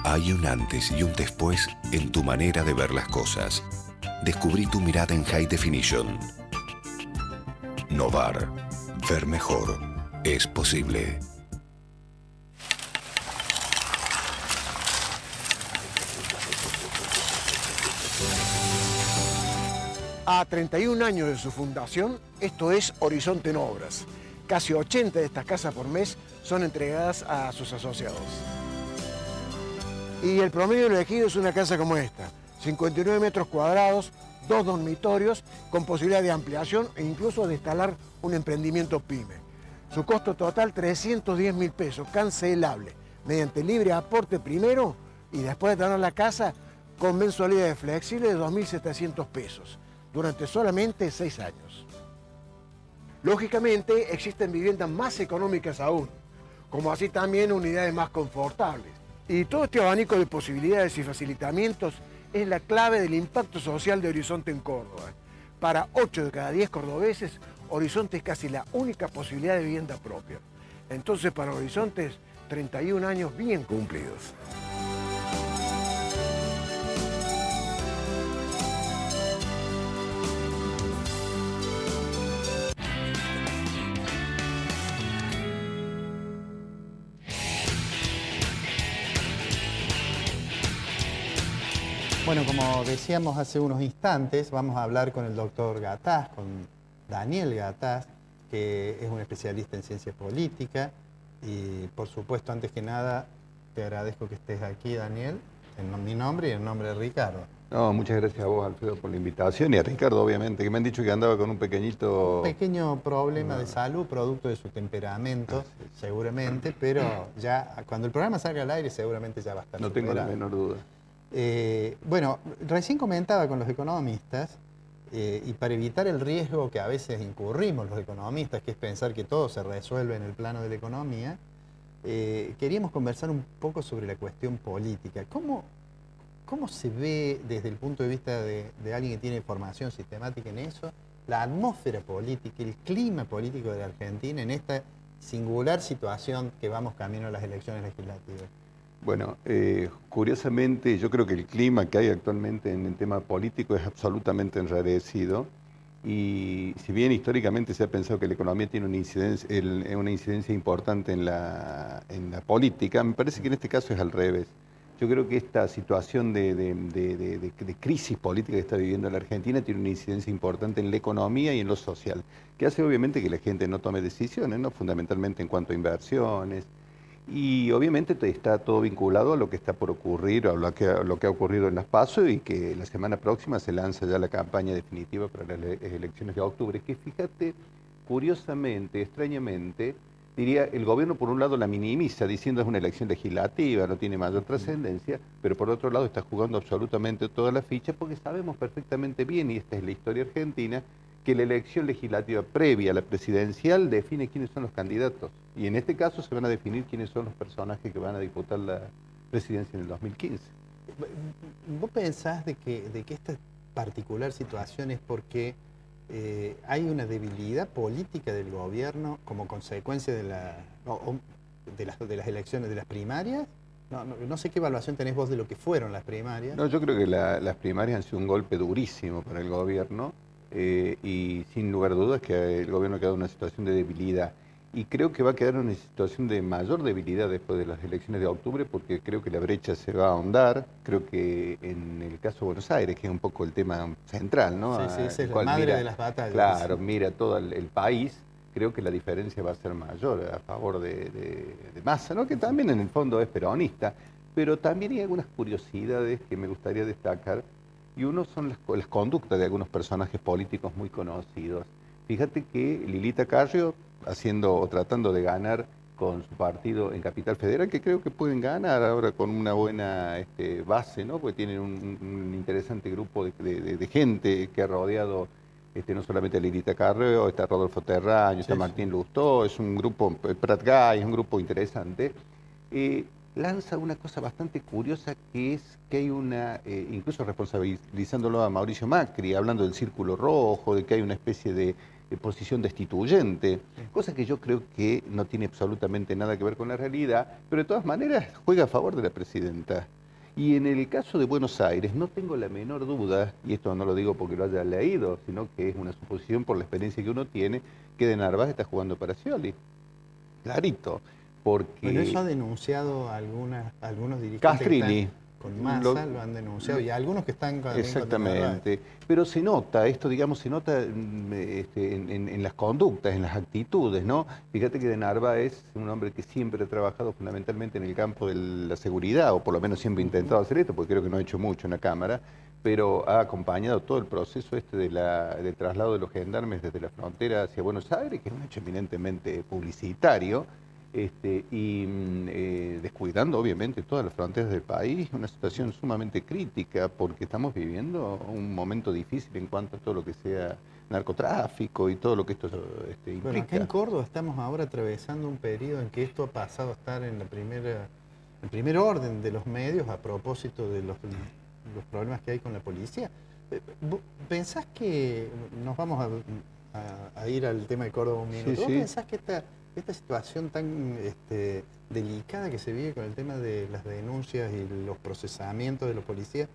Hay un antes y un después en tu manera de ver las cosas. Descubrí tu mirada en High Definition. Novar. Ver mejor. Es posible.
A 31 años de su fundación, esto es Horizonte en Obras. Casi 80 de estas casas por mes son entregadas a sus asociados. Y el promedio elegido es una casa como esta, 59 metros cuadrados, 2 dormitorios, con posibilidad de ampliación e incluso de instalar un emprendimiento pyme. Su costo total, 310.000 pesos, cancelable, mediante libre aporte primero y después de tener la casa con mensualidades flexibles de 2.700 pesos, durante solamente 6 años. Lógicamente, existen viviendas más económicas aún, como así también unidades más confortables. Y todo este abanico de posibilidades y facilitamientos es la clave del impacto social de Horizonte en Córdoba. Para 8 de cada 10 cordobeses, Horizonte es casi la única posibilidad de vivienda propia. Entonces, para Horizonte, 31 años bien cumplidos.
Bueno, como decíamos hace unos instantes, vamos a hablar con el doctor Gataz, con Daniel Gataz, que es un especialista en ciencias políticas. Y por supuesto, antes que nada, te agradezco que estés aquí, Daniel, en mi nombre y en nombre de Ricardo.
No, muchas gracias a vos, Alfredo, por la invitación, y a Ricardo, obviamente, que me han dicho que andaba con un
pequeño problema de salud, producto de su temperamento, seguramente, pero ya cuando el programa salga al aire seguramente ya va a estar
No tengo la menor duda.
Bueno, recién comentaba con los economistas, y para evitar el riesgo que a veces incurrimos los economistas, que es pensar que todo se resuelve en el plano de la economía, queríamos conversar un poco sobre la cuestión política. ¿Cómo se ve desde el punto de vista de alguien que tiene formación sistemática en eso, la atmósfera política, el clima político de la Argentina en esta singular situación que vamos camino a las elecciones legislativas?
Bueno, curiosamente yo creo que el clima que hay actualmente en el tema político es absolutamente enrarecido, y si bien históricamente se ha pensado que la economía tiene una incidencia importante en la política, me parece que en este caso es al revés. Yo creo que esta situación de crisis política que está viviendo la Argentina tiene una incidencia importante en la economía y en lo social, que hace obviamente que la gente no tome decisiones, ¿no? Fundamentalmente en cuanto a inversiones. Y obviamente está todo vinculado a lo que está por ocurrir, a lo que ha ocurrido en las PASO, y que la semana próxima se lanza ya la campaña definitiva para las elecciones de octubre, que fíjate, curiosamente, extrañamente, diría, el gobierno por un lado la minimiza diciendo es una elección legislativa, no tiene mayor trascendencia, pero por otro lado está jugando absolutamente todas las fichas, porque sabemos perfectamente bien, y esta es la historia argentina, que la elección legislativa previa a la presidencial define quiénes son los candidatos. Y en este caso se van a definir quiénes son los personajes que van a disputar la presidencia en el 2015.
¿Vos pensás de que esta particular situación es porque hay una debilidad política del gobierno como consecuencia de de las elecciones, de las primarias. No sé qué evaluación tenés vos de lo que fueron las primarias.
No, yo creo que las primarias han sido un golpe durísimo para el gobierno y sin lugar a dudas que el gobierno ha quedado en una situación de debilidad. Y creo que va a quedar en una situación de mayor debilidad después de las elecciones de octubre, porque creo que la brecha se va a ahondar. Creo que en el caso de Buenos Aires, que es un poco el tema central, ¿no?
Sí, esa es la madre de las batallas.
Claro, mira todo el país. Creo que la diferencia va a ser mayor a favor de Massa, ¿no? Que también en el fondo es peronista, pero también hay algunas curiosidades que me gustaría destacar, y uno son las conductas de algunos personajes políticos muy conocidos. Fíjate que Lilita Carrió, haciendo o tratando de ganar con su partido en Capital Federal, que creo que pueden ganar ahora con una buena base, ¿no? Porque tienen un interesante grupo de gente que ha rodeado no solamente a Lilita Carrió, está Rodolfo Terraño, está Martín Lustó, es un grupo, Prat Gay, es un grupo interesante. Lanza una cosa bastante curiosa, que es que hay una, incluso responsabilizándolo a Mauricio Macri, hablando del círculo rojo, de que hay una especie de posición destituyente, cosa que yo creo que no tiene absolutamente nada que ver con la realidad, pero de todas maneras juega a favor de la presidenta. Y en el caso de Buenos Aires, no tengo la menor duda, y esto no lo digo porque lo haya leído, sino que es una suposición por la experiencia que uno tiene, que de Narváez está jugando para Scioli. Clarito. Porque...
Bueno, eso ha denunciado algunos dirigentes.
Castrini.
Con Massa lo han denunciado, y algunos que están con
exactamente, pero se nota, esto digamos, se nota en las conductas, en las actitudes, ¿no? Fíjate que de Narváez es un hombre que siempre ha trabajado fundamentalmente en el campo de la seguridad, o por lo menos siempre ha intentado hacer esto, porque creo que no ha hecho mucho en la Cámara, pero ha acompañado todo el proceso del traslado de los gendarmes desde la frontera hacia Buenos Aires, que es un hecho eminentemente publicitario, descuidando obviamente todas las fronteras del país, una situación sumamente crítica porque estamos viviendo un momento difícil en cuanto a todo lo que sea narcotráfico y todo lo que esto implica.
Bueno, acá en Córdoba estamos ahora atravesando un periodo en que esto ha pasado a estar en el primer orden de los medios a propósito de los problemas que hay con la policía. ¿Pensás que nos vamos a ir al tema de Córdoba un minuto? ¿Vos pensás que esta situación tan delicada que se vive con el tema de las denuncias y los procesamientos de los policías,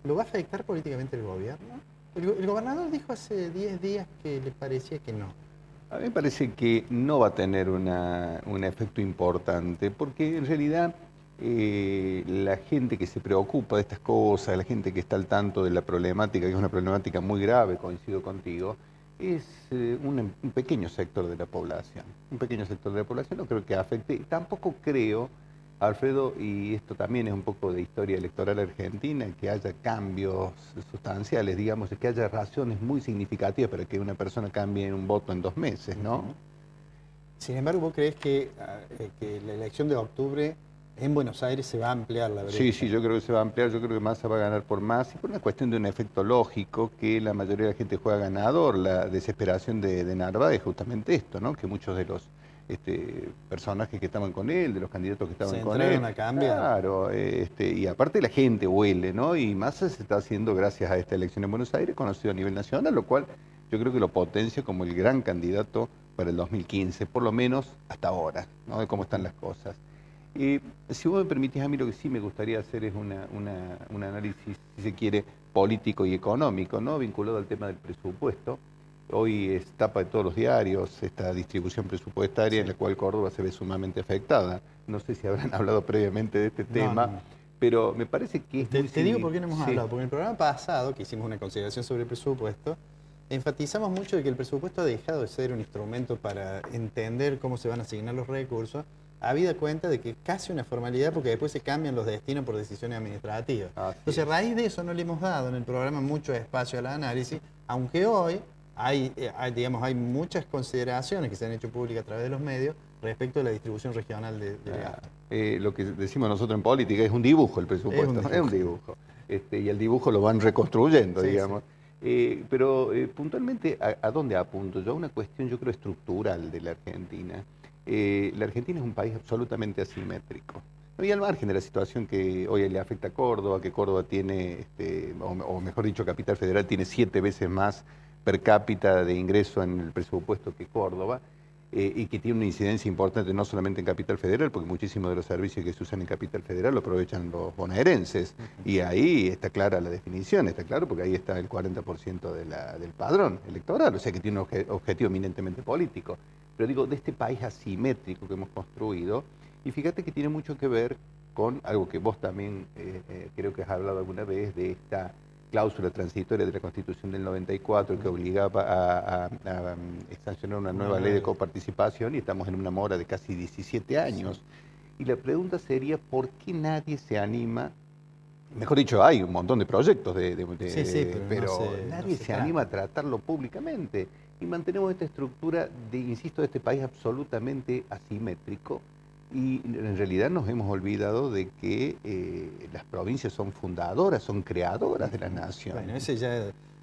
¿lo va a afectar políticamente el gobierno? El gobernador dijo hace 10 días que le parecía que no.
A mí me parece que no va a tener un efecto importante, porque en realidad la gente que se preocupa de estas cosas, la gente que está al tanto de la problemática, que es una problemática muy grave, coincido contigo, es un pequeño sector de la población. Un pequeño sector de la población no creo que afecte. Tampoco creo, Alfredo, y esto también es un poco de historia electoral argentina, que haya cambios sustanciales, digamos, que haya razones muy significativas para que una persona cambie un voto en 2 meses, ¿no?
Sin embargo, ¿vos creés que la elección de octubre en Buenos Aires se va a ampliar la brecha?
Sí, yo creo que se va a ampliar, yo creo que Massa va a ganar por más, y por una cuestión de un efecto lógico, que la mayoría de la gente juega ganador. La desesperación de Narváez es justamente esto, ¿no? Que muchos de los personajes que estaban con él, de los candidatos que estaban con él,
a cambiar.
Claro, y aparte la gente huele, ¿no? Y Massa se está haciendo, gracias a esta elección en Buenos Aires, conocido a nivel nacional, lo cual yo creo que lo potencia como el gran candidato para el 2015, por lo menos hasta ahora, ¿no? De cómo están las cosas. Si vos me permitís, a mí lo que sí me gustaría hacer es un análisis, si se quiere, político y económico, ¿no? Vinculado al tema del presupuesto. Hoy es tapa de todos los diarios esta distribución presupuestaria, en la cual Córdoba se ve sumamente afectada. No sé si habrán hablado previamente de este tema, pero me parece que es
Te digo por qué no hemos hablado, porque en el programa pasado, que hicimos una consideración sobre el presupuesto, enfatizamos mucho de que el presupuesto ha dejado de ser un instrumento para entender cómo se van a asignar los recursos, habida cuenta de que es casi una formalidad, porque después se cambian los destinos por decisiones administrativas. Entonces, a raíz de eso no le hemos dado en el programa mucho espacio al análisis, aunque hoy hay muchas consideraciones que se han hecho públicas a través de los medios respecto de la distribución regional de gasto.
Lo que decimos nosotros en política es un dibujo el presupuesto, es un dibujo. Y el dibujo lo van reconstruyendo, digamos. Pero puntualmente, ¿a dónde apunto? Yo a una cuestión, yo creo, estructural de la Argentina. La Argentina es un país absolutamente asimétrico. Y al margen de la situación que hoy le afecta a Córdoba, que Córdoba tiene, o mejor dicho, Capital Federal tiene 7 veces más per cápita de ingreso en el presupuesto que Córdoba, y que tiene una incidencia importante no solamente en Capital Federal, porque muchísimos de los servicios que se usan en Capital Federal lo aprovechan los bonaerenses. Y ahí está clara la definición, está claro, porque ahí está el 40% del padrón electoral, o sea que tiene un objetivo eminentemente político. Pero digo, de este país asimétrico que hemos construido, y fíjate que tiene mucho que ver con algo que vos también creo que has hablado alguna vez, de esta cláusula transitoria de la Constitución del 94 que obligaba a sancionar una nueva ley de coparticipación, y estamos en una mora de casi 17 años. Y la pregunta sería, ¿por qué nadie se anima? Mejor dicho, hay un montón de proyectos, pero nadie se anima a tratarlo públicamente. Y mantenemos esta estructura insisto, de este país absolutamente asimétrico. Y en realidad nos hemos olvidado de que las provincias son fundadoras, son creadoras de la nación.
Bueno,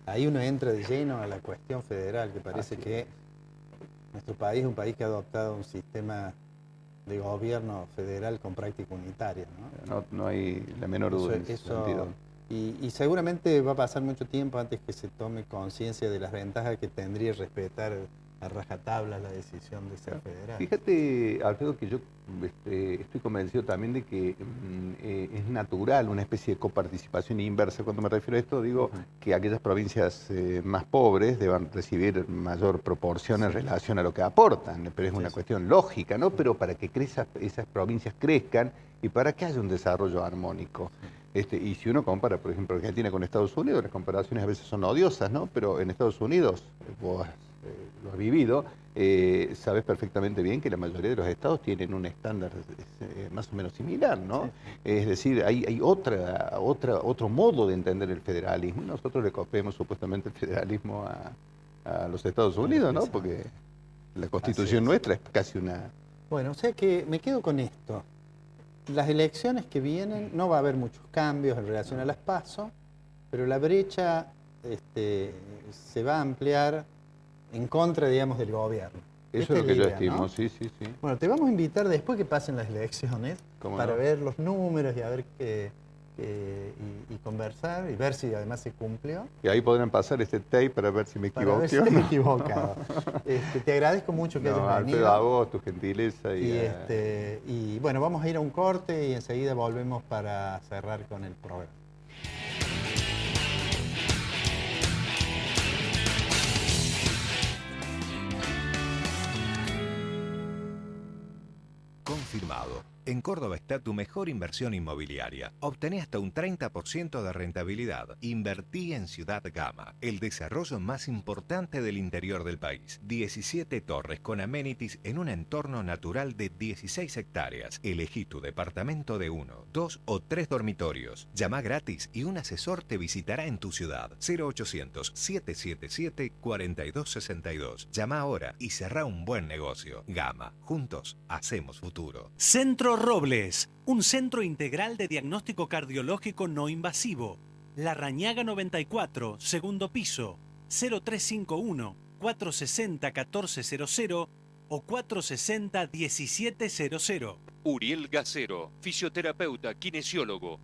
ahí uno entra de lleno a la cuestión federal, que parece que nuestro país es un país que ha adoptado un sistema de gobierno federal con práctica unitaria, ¿no?
No hay la menor duda en ese sentido.
Y seguramente va a pasar mucho tiempo antes que se tome conciencia de las ventajas que tendría respetar a rajatabla la decisión de ser federal.
Fíjate, Alfredo, que yo estoy convencido también de que es natural una especie de coparticipación inversa. Cuando me refiero a esto, digo que aquellas provincias más pobres deban recibir mayor proporción en relación a lo que aportan, pero es una cuestión lógica, ¿no? Pero para que esas provincias crezcan y para que haya un desarrollo armónico. Y si uno compara, por ejemplo, Argentina con Estados Unidos, las comparaciones a veces son odiosas, ¿no? Pero en Estados Unidos, vos lo has vivido, sabes perfectamente bien que la mayoría de los estados tienen un estándar más o menos similar, ¿no? Sí. Es decir, hay otro modo de entender el federalismo. Nosotros le copiamos supuestamente el federalismo a los Estados Unidos, ¿no? Porque la constitución nuestra es casi una...
Bueno, o sea que me quedo con esto. Las elecciones que vienen, no va a haber muchos cambios en relación a las PASO, pero la brecha se va a ampliar en contra, digamos, del gobierno.
Eso es lo que yo estimo, ¿no? Sí.
Bueno, te vamos a invitar después que pasen las elecciones para ver los números y a ver y conversar y ver si además se cumplió.
Y ahí podrán pasar este tape para ver si me equivoqué.
Para ver si me he equivocado. Te agradezco mucho que hayas venido.
Alfredo, a vos, tu gentileza.
Y bueno, vamos a ir a un corte y enseguida volvemos para cerrar con el programa.
Confirmado. En Córdoba está tu mejor inversión inmobiliaria. Obtené hasta un 30% de rentabilidad. Invertí en Ciudad Gama, el desarrollo más importante del interior del país. 17 torres con amenities en un entorno natural de 16 hectáreas. Elegí tu departamento de 1, 2 o 3 dormitorios. Llama gratis y un asesor te visitará en tu ciudad. 0800-777-4262. Llama ahora y cerrá un buen negocio. Gama. Juntos hacemos futuro.
Centro Robles, un centro integral de diagnóstico cardiológico no invasivo. La Rañaga 94, segundo piso, 0351-460-1400 o 460-1700.
Uriel Gacero, fisioterapeuta, kinesiólogo.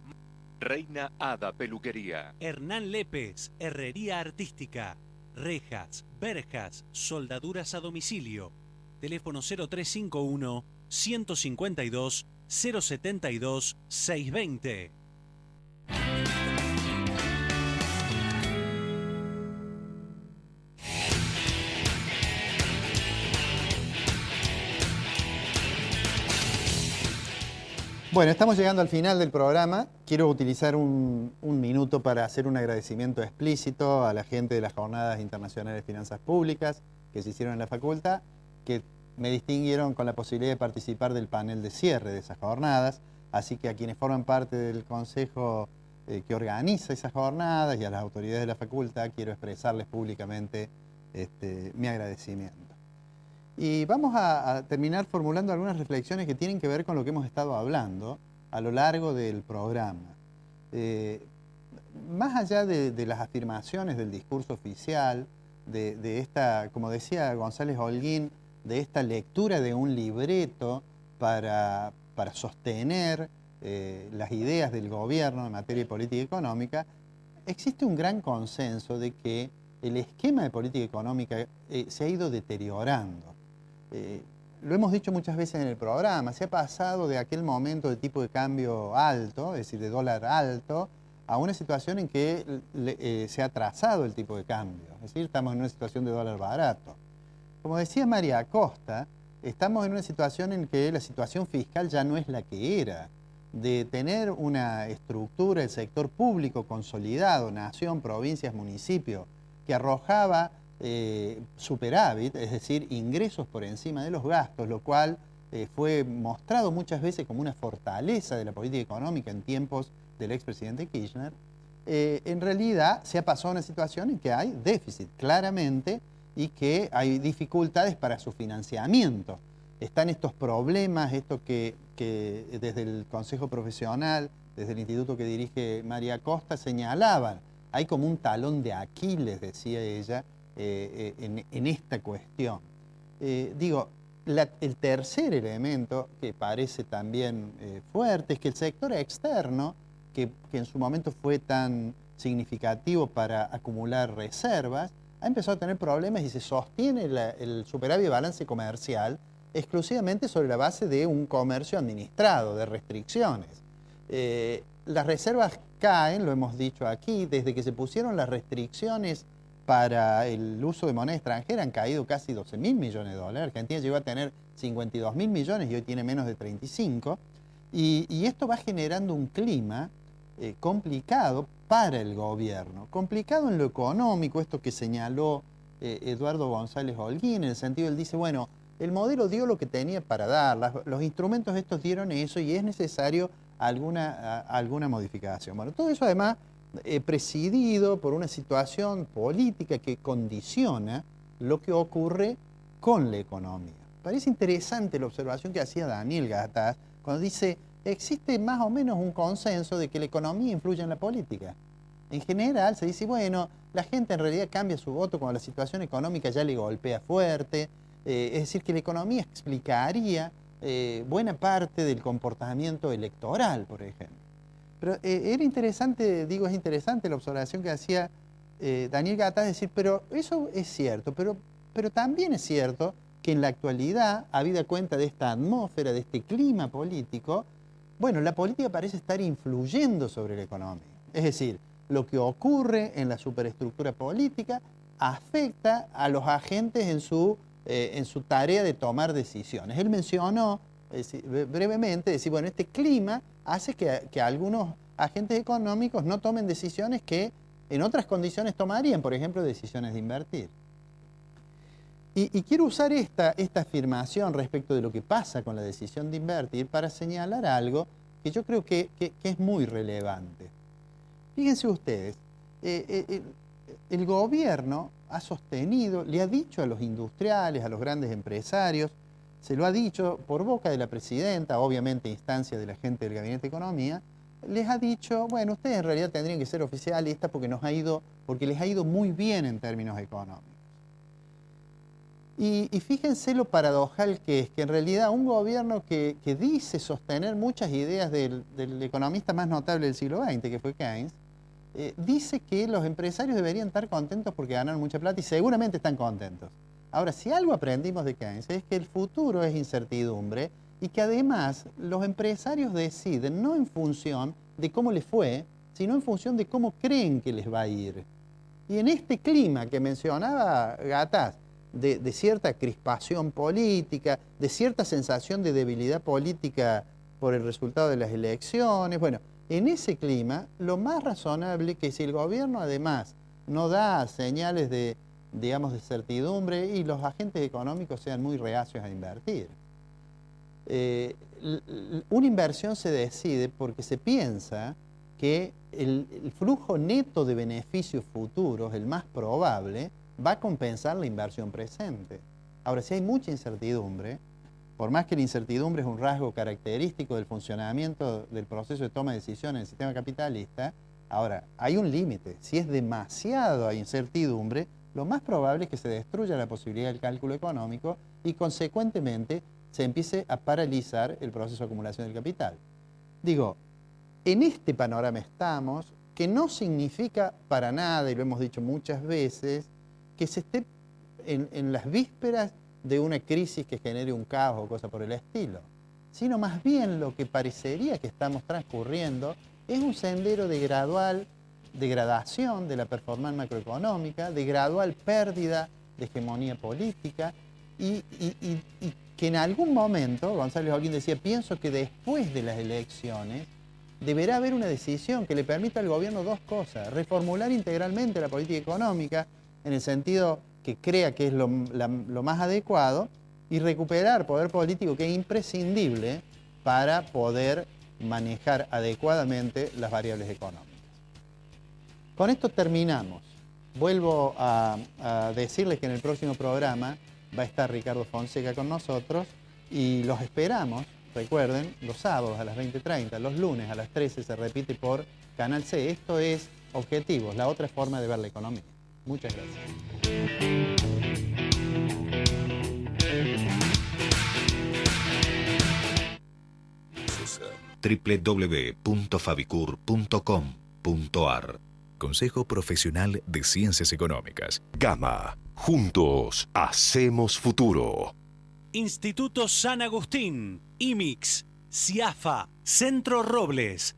Reina Ada Peluquería.
Hernán Lépez, herrería artística. Rejas, verjas, soldaduras a domicilio. Teléfono 0351-152-072-620.
Bueno, estamos llegando al final del programa. Quiero utilizar un minuto para hacer un agradecimiento explícito a la gente de las Jornadas Internacionales de Finanzas Públicas que se hicieron en la facultad, que me distinguieron con la posibilidad de participar del panel de cierre de esas jornadas. Así que a quienes forman parte del consejo que organiza esas jornadas y a las autoridades de la facultad, quiero expresarles públicamente mi agradecimiento. Y vamos a terminar formulando algunas reflexiones que tienen que ver con lo que hemos estado hablando a lo largo del programa. Más allá de las afirmaciones del discurso oficial, de esta, como decía González Holguín, de esta lectura de un libreto para sostener las ideas del gobierno en materia de política económica, existe un gran consenso de que el esquema de política económica se ha ido deteriorando. Lo hemos dicho muchas veces en el programa, se ha pasado de aquel momento de tipo de cambio alto, es decir, de dólar alto, a una situación en que se ha atrasado el tipo de cambio. Es decir, estamos en una situación de dólar barato. Como decía María Acosta, estamos en una situación en que la situación fiscal ya no es la que era. De tener una estructura del sector público consolidado, nación, provincias, municipios, que arrojaba superávit, es decir, ingresos por encima de los gastos, lo cual fue mostrado muchas veces como una fortaleza de la política económica en tiempos del expresidente Kirchner, en realidad se ha pasado a una situación en que hay déficit, claramente, y que hay dificultades para su financiamiento. Están estos problemas, esto que desde el Consejo Profesional, desde el instituto que dirige María Acosta, señalaban. Hay como un talón de Aquiles, decía ella, en esta cuestión. El tercer elemento que parece también fuerte es que el sector externo, que en su momento fue tan significativo para acumular reservas, ha empezado a tener problemas y se sostiene el superávit de balance comercial exclusivamente sobre la base de un comercio administrado, de restricciones. Las reservas caen, lo hemos dicho aquí, desde que se pusieron las restricciones para el uso de moneda extranjera han caído casi 12.000 millones de dólares. Argentina llegó a tener 52.000 millones y hoy tiene menos de 35. Y esto va generando un clima complicado para el gobierno. Complicado en lo económico, esto que señaló Eduardo González Holguín, en el sentido, él dice, bueno, el modelo dio lo que tenía para dar, los instrumentos estos dieron eso y es necesario alguna modificación. Bueno, todo eso además presidido por una situación política que condiciona lo que ocurre con la economía. Parece interesante la observación que hacía Daniel Gataz cuando dice, existe más o menos un consenso de que la economía influye en la política. En general se dice, bueno, la gente en realidad cambia su voto cuando la situación económica ya le golpea fuerte, es decir, que la economía explicaría buena parte del comportamiento electoral, por ejemplo. Pero era interesante, es interesante la observación que hacía Daniel Gataz, decir, pero eso es cierto, pero también es cierto que en la actualidad, habida cuenta de esta atmósfera, de este clima político, bueno, la política parece estar influyendo sobre la economía. Es decir, lo que ocurre en la superestructura política afecta a los agentes en su tarea de tomar decisiones. Él mencionó brevemente, decir, bueno, este clima hace que algunos agentes económicos no tomen decisiones que en otras condiciones tomarían, por ejemplo, decisiones de invertir. Y quiero usar esta afirmación respecto de lo que pasa con la decisión de invertir para señalar algo que yo creo que es muy relevante. Fíjense ustedes, el gobierno ha sostenido, le ha dicho a los industriales, a los grandes empresarios, se lo ha dicho por boca de la presidenta, obviamente a instancia de la gente del Gabinete de Economía, les ha dicho, bueno, ustedes en realidad tendrían que ser oficialistas porque les ha ido muy bien en términos económicos. Y fíjense lo paradojal que es, que en realidad un gobierno que dice sostener muchas ideas del economista más notable del siglo XX, que fue Keynes, dice que los empresarios deberían estar contentos porque ganaron mucha plata y seguramente están contentos. Ahora, si algo aprendimos de Keynes es que el futuro es incertidumbre y que además los empresarios deciden no en función de cómo les fue, sino en función de cómo creen que les va a ir. Y en este clima que mencionaba Gataz, de cierta crispación política, de cierta sensación de debilidad política por el resultado de las elecciones, bueno, en ese clima, lo más razonable que si el gobierno además no da señales de certidumbre y los agentes económicos sean muy reacios a invertir. Una inversión se decide porque se piensa que el flujo neto de beneficios futuros, el más probable, va a compensar la inversión presente. Ahora, si hay mucha incertidumbre, por más que la incertidumbre es un rasgo característico del funcionamiento del proceso de toma de decisiones en el sistema capitalista, ahora, hay un límite. Si es demasiada incertidumbre, lo más probable es que se destruya la posibilidad del cálculo económico y, consecuentemente, se empiece a paralizar el proceso de acumulación del capital. Digo, en este panorama estamos, que no significa para nada, y lo hemos dicho muchas veces, que se esté en las vísperas de una crisis que genere un caos o cosa por el estilo, sino más bien lo que parecería que estamos transcurriendo es un sendero de gradual degradación de la performance macroeconómica, de gradual pérdida de hegemonía política y que en algún momento, González Holguín decía, pienso que después de las elecciones deberá haber una decisión que le permita al gobierno dos cosas: reformular integralmente la política económica en el sentido que crea que es lo más adecuado, y recuperar poder político, que es imprescindible para poder manejar adecuadamente las variables económicas. Con esto terminamos. Vuelvo a decirles que en el próximo programa va a estar Ricardo Fonseca con nosotros y los esperamos, recuerden, los sábados a las 20:30, los lunes a las 13 se repite por Canal C. Esto es Objetivos, la otra forma de ver la economía. Muchas gracias.
www.fabicur.com.ar
Consejo Profesional de Ciencias Económicas.
Gama. Juntos hacemos futuro.
Instituto San Agustín, IMIX, CIAFA, Centro Robles,